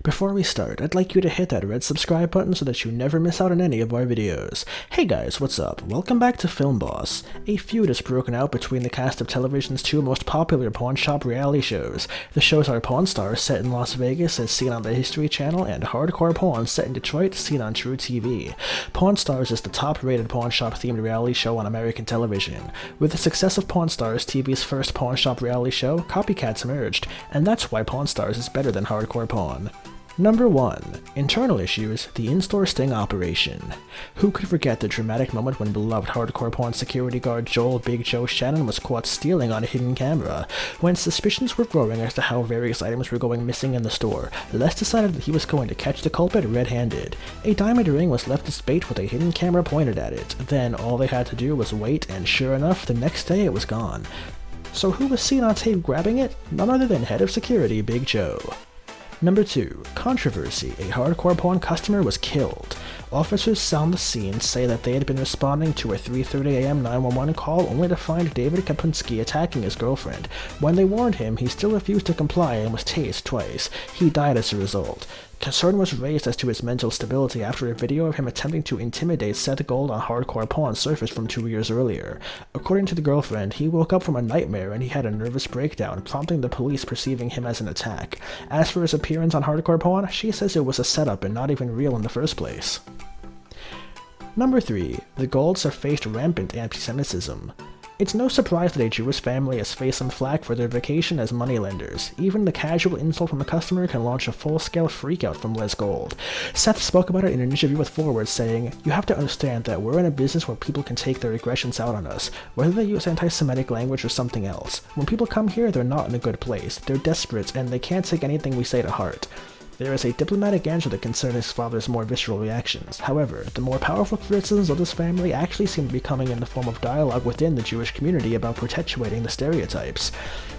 Before we start, I'd like you to hit that red subscribe button so that you never miss out on any of our videos. Hey guys, what's up? Welcome back to Film Boss. A feud has broken out between the cast of television's two most popular pawn shop reality shows. The shows are Pawn Stars, set in Las Vegas as seen on the History Channel, and Hardcore Pawn, set in Detroit, seen on True TV. Pawn Stars is the top-rated pawn shop-themed reality show on American television. With the success of Pawn Stars, TV's first pawn shop reality show, copycats emerged, and that's why Pawn Stars is better than Hardcore Pawn. Number 1. Internal issues, the in-store sting operation. Who could forget the dramatic moment when beloved Hardcore Pawn security guard Joel Big Joe Shannon was caught stealing on a hidden camera? When suspicions were growing as to how various items were going missing in the store, Les decided that he was going to catch the culprit red-handed. A diamond ring was left as bait with a hidden camera pointed at it. Then all they had to do was wait, and sure enough, the next day it was gone. So who was seen on tape grabbing it? None other than head of security Big Joe. Number 2. Controversy. A Hardcore Pawn customer was killed. Officers on the scene say that they had been responding to a 3:30 a.m. 911 call only to find David Kapunsky attacking his girlfriend. When they warned him, he still refused to comply and was tased twice. He died as a result. Concern was raised as to his mental stability after a video of him attempting to intimidate Seth Gold on Hardcore Pawn surfaced from 2 years earlier. According to the girlfriend, he woke up from a nightmare and he had a nervous breakdown, prompting the police perceiving him as an attack. As for his appearance on Hardcore Pawn, she says it was a setup and not even real in the first place. Number 3. The Golds have faced rampant anti-Semitism. It's no surprise that a Jewish family has faced some flack for their vacation as moneylenders. Even the casual insult from a customer can launch a full-scale freakout from Les Gold. Seth spoke about it in an interview with Forward, saying, "You have to understand that we're in a business where people can take their aggressions out on us, whether they use anti-Semitic language or something else. When people come here, they're not in a good place. They're desperate, and they can't take anything we say to heart." There is a diplomatic answer that concerns his father's more visceral reactions. However, the more powerful criticisms of this family actually seem to be coming in the form of dialogue within the Jewish community about perpetuating the stereotypes.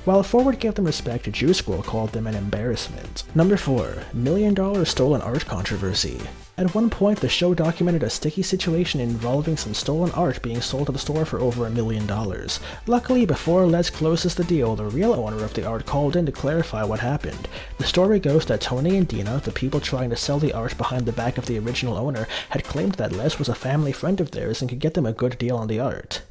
While Forward gave them respect, Jew Squirrel called them an embarrassment. Number 4. $1 million stolen art controversy. At one point, the show documented a sticky situation involving some stolen art being sold to the store for over $1 million. Luckily, before Les closes the deal, the real owner of the art called in to clarify what happened. The story goes that Tony and Dina, the people trying to sell the art behind the back of the original owner, had claimed that Les was a family friend of theirs and could get them a good deal on the art.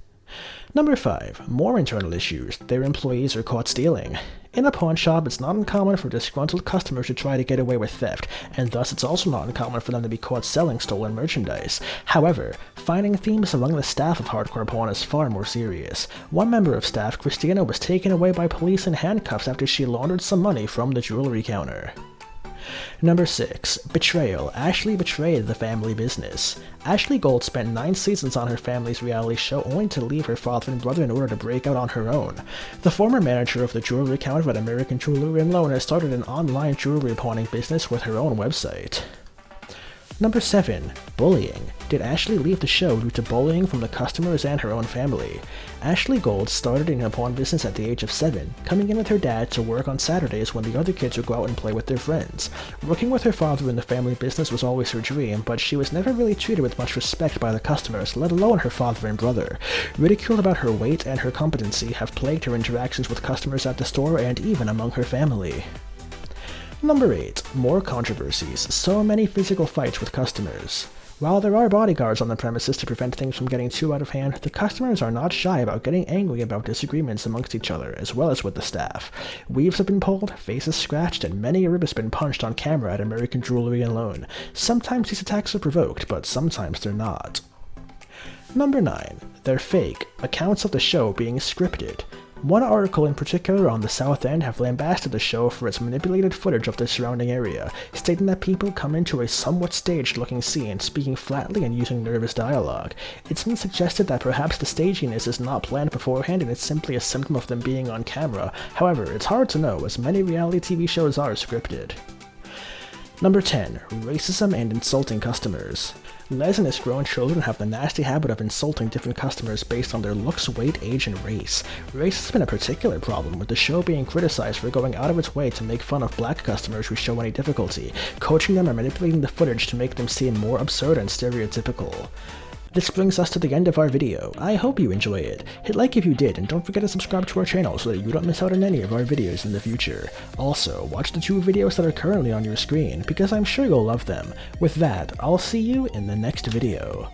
Number 5. More internal issues. Their employees are caught stealing. In a pawn shop, it's not uncommon for disgruntled customers to try to get away with theft, and thus it's also not uncommon for them to be caught selling stolen merchandise. However, finding thieves among the staff of Hardcore Pawn is far more serious. One member of staff, Christina, was taken away by police in handcuffs after she laundered some money from the jewelry counter. Number 6. Betrayal. Ashley betrayed the family business. Ashley Gold spent 9 seasons on her family's reality show only to leave her father and brother in order to break out on her own. The former manager of the jewelry counter at American Jewelry and Loan has started an online jewelry pawning business with her own website. Number 7. Bullying. Did Ashley leave the show due to bullying from the customers and her own family? Ashley Gold started in a pawn business at the age of 7, coming in with her dad to work on Saturdays when the other kids would go out and play with their friends. Working with her father in the family business was always her dream, but she was never really treated with much respect by the customers, let alone her father and brother. Ridicule about her weight and her competency have plagued her interactions with customers at the store and even among her family. Number 8. More controversies. So many physical fights with customers. While there are bodyguards on the premises to prevent things from getting too out of hand, the customers are not shy about getting angry about disagreements amongst each other, as well as with the staff. Weaves have been pulled, faces scratched, and many a rib has been punched on camera at American Jewelry and Loan. Sometimes these attacks are provoked, but sometimes they're not. Number 9. They're fake. Accounts of the show being scripted. One article in particular on the South End have lambasted the show for its manipulated footage of the surrounding area, stating that people come into a somewhat staged-looking scene, speaking flatly and using nervous dialogue. It's been suggested that perhaps the staginess is not planned beforehand and it's simply a symptom of them being on camera. However, it's hard to know, as many reality TV shows are scripted. Number 10. Racism and insulting customers. Les and his grown children have the nasty habit of insulting different customers based on their looks, weight, age, and race. Race has been a particular problem, with the show being criticized for going out of its way to make fun of black customers who show any difficulty, coaching them and manipulating the footage to make them seem more absurd and stereotypical. This brings us to the end of our video. I hope you enjoy it. Hit like if you did, and don't forget to subscribe to our channel so that you don't miss out on any of our videos in the future. Also, watch the 2 videos that are currently on your screen, because I'm sure you'll love them. With that, I'll see you in the next video.